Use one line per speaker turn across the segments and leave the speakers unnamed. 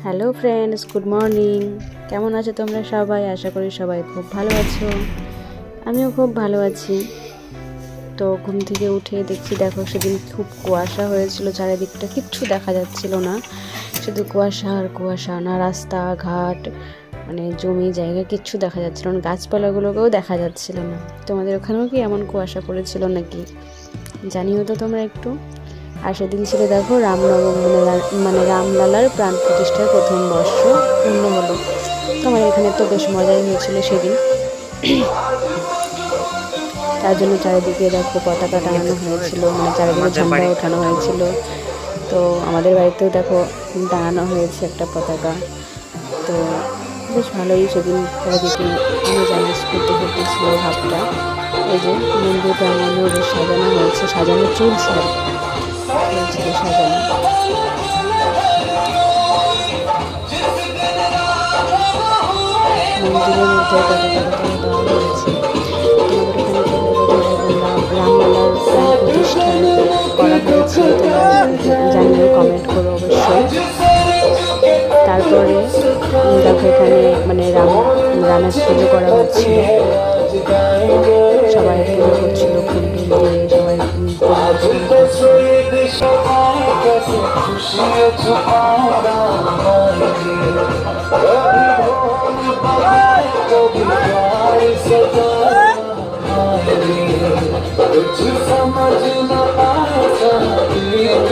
Hello friends, good morning. কেমন আছো তোমরা সবাই? আশা করি সবাই খুব ভালো আছো। আমিও খুব ভালো আছি। তো ঘুম থেকে উঠে দেখছি, দেখো সেদিন খুব কুয়াশা হয়েছিল, চারিদিকটা কিচ্ছু দেখা যাচ্ছিল না, শুধু কুয়াশা আর কুয়াশা, না রাস্তাঘাট মানে জমি জায়গা কিচ্ছু দেখা যাচ্ছিল না, গাছপালাগুলোকেও দেখা যাচ্ছিল না। তোমাদের ওখানেও কি এমন কুয়াশা পড়েছিল নাকি? জানিও তো তোমরা একটু। আর সেদিন ছিল দেখো রামনবমী, মানে রামলালার প্রাণ প্রতিষ্ঠার প্রথম বর্ষ পূর্ণ হলো। তোমার এখানে তো বেশ মজাই হয়েছিল সেদিন। তার জন্য চারিদিকে দেখো পতাকা টাঙানো হয়েছিল, মানে চারিদিকে ঝান্ডা ওঠানো হয়েছিল। তো আমাদের বাড়িতেও দেখো টাঙানো হয়েছে একটা পতাকা। তো বেশ ভালোই সেদিন চারিদিকে জানি স্কুল থেকে ছিল ভাবটা। এই যে মন্দির প্রাঙ্গণেও বেশ সাজানো হয়েছে, সাজানো চলছে আর ছিল সাজানো। মন্দিরের মধ্যে পতাকা দেওয়া হয়েছে। তোমাদের ওখানে রামলালার প্রাণ প্রতিষ্ঠা করা হয়েছে, তোমরা জানিও, কমেন্ট করো অবশ্যই। তারপরে দেখো এখানে মানে রামের পুজো করা হচ্ছে, সবাই পুজো করছিল ফুল দিয়ে, সবাই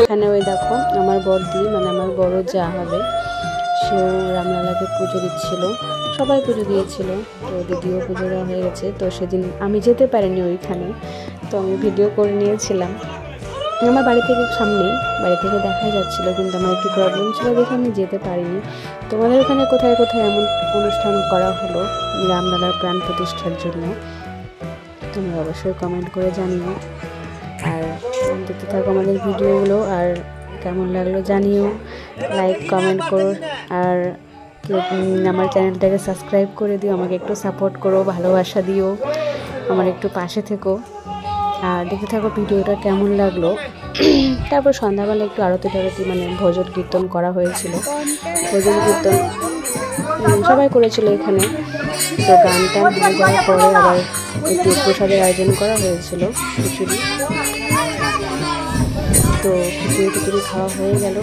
এখানে ওই দেখো আমার বড়দি, মানে আমার বড় যা হবে, সেও রামলালাকে পুজো দিচ্ছিল, সবাই পুজো দিয়েছিল। তো দিদিও পুজো দেওয়া হয়ে গেছে। তো সেদিন আমি যেতে পারিনি ওইখানে, তো আমি ভিডিও করে নিয়েছিলাম। আমার বাড়ি থেকে সামনেই, বাড়ি থেকে দেখাই যাচ্ছিলো, কিন্তু আমার একটু প্রবলেম ছিল দেখে আমি যেতে পারিনি। তোমাদের ওখানে কোথায় কোথায় এমন অনুষ্ঠান করা হলো রামলালার প্রাণ প্রতিষ্ঠার জন্য, তোমরা অবশ্যই কমেন্ট করে জানিও। আর দেখতে থাকো আমাদের ভিডিওগুলো, আর কেমন লাগলো জানিও, লাইক কমেন্ট করো, আর আমার চ্যানেলটাকে সাবস্ক্রাইব করে দিও, আমাকে একটু সাপোর্ট করো, ভালোবাসা দিও, আমার একটু পাশে থেকো। আর দেখতে থাকো ভিডিওটা কেমন লাগলো। তারপর সন্ধ্যাবেলা একটু আরতি মানে ভজন কীর্তন করা হয়েছিল, ভজন কীর্তন সবাই করেছিল এখানে। তো গান টান হয়ে যাওয়ার পরে আবার একটু প্রসাদের আয়োজন করা হয়েছিল, খিচুড়ি। তো খিচুড়ি খাওয়া হয়ে গেল,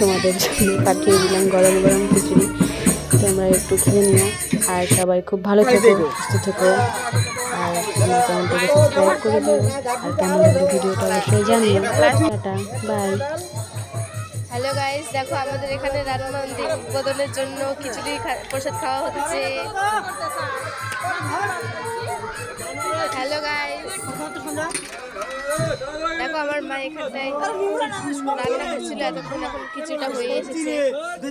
তোমাদের জন্য পাঠিয়ে দিলাম গরম গরম খিচুড়ি। তোমরা একটু খেয়ে নিও, আর সবাই খুব ভালো থেকো, সুস্থ থেকো, আর আমার চ্যানেলটাকে সাবস্ক্রাইব করে দিও। আর কেমন লাগলো ভিডিওটা অবশ্যই জানিও। Tata, by.
হ্যালো গাইস, দেখো আমাদের এখানে রাম মন্দির উদ্বোধনের জন্য খিচুড়ি প্রসাদ খাওয়া হচ্ছে। হ্যালো গাইস, দেখো আমার মা এখানটায় রান্না করছিল এতক্ষণ, এখন খিচুড়িটা হয়ে এসেছে,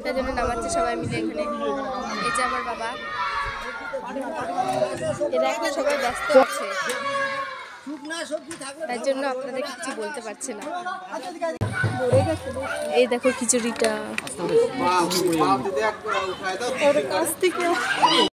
তার জন্য নামাচ্ছে সবাই মিলে এখানে। এই যে আমার বাবা, এরা এখন সবাই ব্যস্ত আছে, তার জন্য আপনাদের কিছু বলতে পারছে না। এই দেখো খিচুড়িটা।